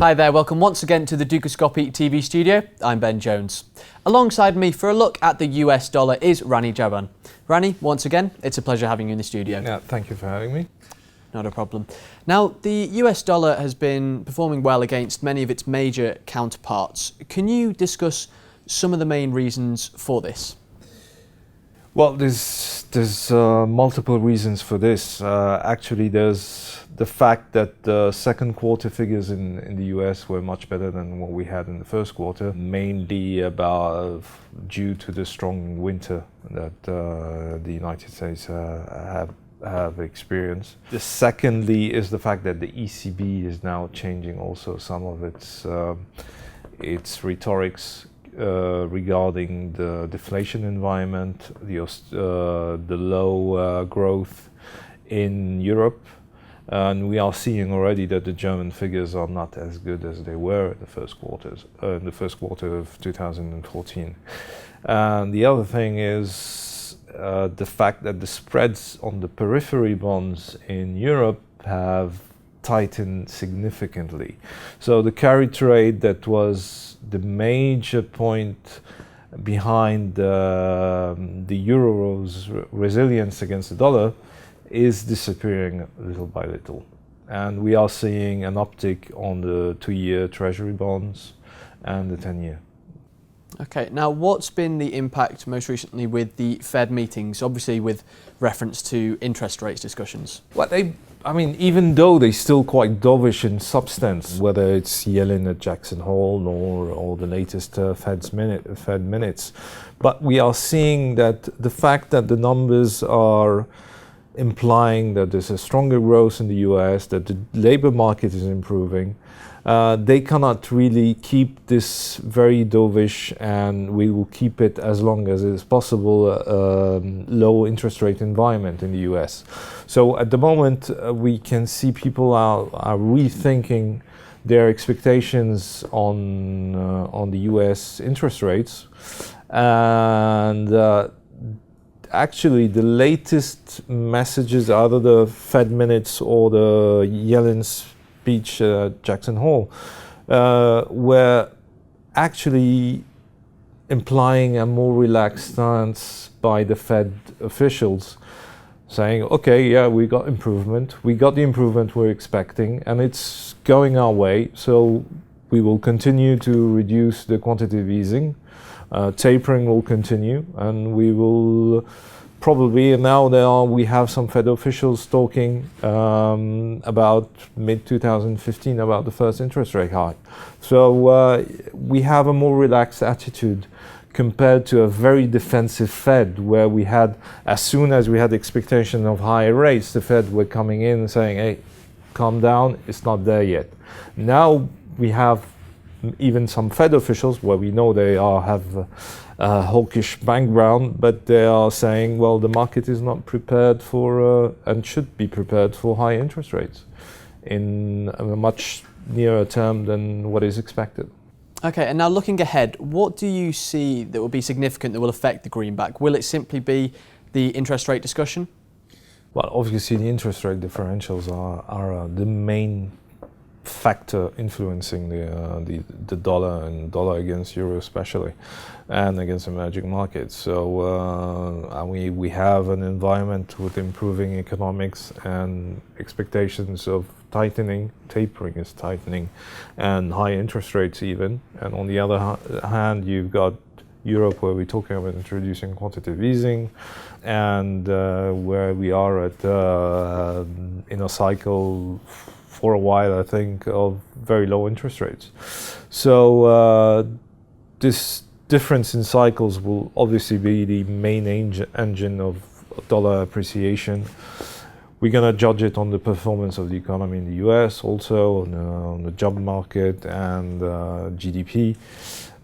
Hi there, welcome once again to the Dukascopy TV studio. I'm Ben Jones. Alongside me for a look at the US dollar is Rani Jabban. Rani, once again, it's a pleasure having you in the studio. Yeah, thank you for having me. Not a problem. Now, the US dollar has been performing well against many of its major counterparts. Can you discuss some of the main reasons for this? Well, there's multiple reasons for this. Actually, there's the fact that the second quarter figures in the US were much better than what we had in the first quarter, mainly due to the strong winter that the United States have experienced. The secondly is the fact that the ECB is now changing also some of its rhetorics regarding the deflation environment, the low growth in Europe. And we are seeing already that the German figures are not as good as they were in the first quarter of 2014. And the other thing is the fact that the spreads on the periphery bonds in Europe have tightened significantly. So the carry trade that was the major point behind the euro's resilience against the dollar is disappearing little by little. And we are seeing an uptick on the 2-year treasury bonds and the 10-year. Okay, now what's been the impact most recently with the Fed meetings, obviously with reference to interest rates discussions? Well, even though they're still quite dovish in substance, whether it's Yellen at Jackson Hole or the latest Fed minutes, but we are seeing that the fact that the numbers are implying that there's a stronger growth in the US, that the labor market is improving, they cannot really keep this very dovish, and we will keep it as long as it is possible, low interest rate environment in the US. So at the moment, we can see people are rethinking their expectations on the US interest rates, and actually, the latest messages, either the Fed minutes or the Yellen speech at Jackson Hole, were actually implying a more relaxed stance by the Fed officials, saying, okay, yeah, we got improvement. We got the improvement we're expecting, and it's going our way. So we will continue to reduce the quantitative easing. Tapering will continue, and we will probably, and now we have some Fed officials talking about mid-2015 about the first interest rate hike. So we have a more relaxed attitude compared to a very defensive Fed, where we had, as soon as we had expectation of higher rates, the Fed were coming in and saying, hey, calm down, it's not there yet. Now we have even some Fed officials, where we know they have a hawkish background, but they are saying, well, the market is not prepared for and should be prepared for high interest rates in a much nearer term than what is expected. Okay, and now looking ahead, what do you see that will be significant that will affect the greenback? Will it simply be the interest rate discussion? Well, obviously the interest rate differentials are the main factor influencing the dollar and dollar against euro especially, and against emerging markets. So we have an environment with improving economics and expectations of tightening, tapering is tightening, and high interest rates even. And on the other hand, you've got Europe, where we're talking about introducing quantitative easing, and where we are at in a cycle for a while, I think, of very low interest rates. So this difference in cycles will obviously be the main engine of dollar appreciation. We're going to judge it on the performance of the economy in the US, also on the job market and GDP.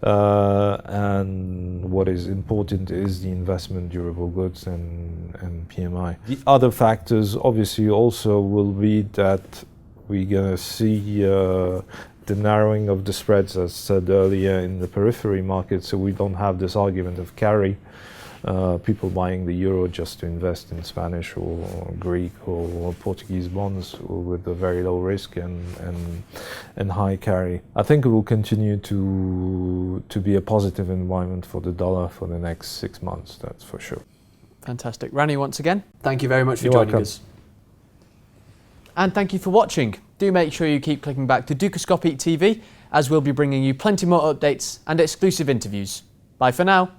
And what is important is the investment, durable goods, and PMI. The other factors obviously also will be that we're going to see the narrowing of the spreads, as said earlier, in the periphery market, so we don't have this argument of carry people buying the euro just to invest in Spanish or Greek or Portuguese bonds with a very low risk and high carry. I think it will continue to be a positive environment for the dollar for the next 6 months, that's for sure. Fantastic. Rani, once again, thank you very much for You're joining welcome. us. And thank you for watching. Do make sure you keep clicking back to Dukascopy TV, as we'll be bringing you plenty more updates and exclusive interviews. Bye for now.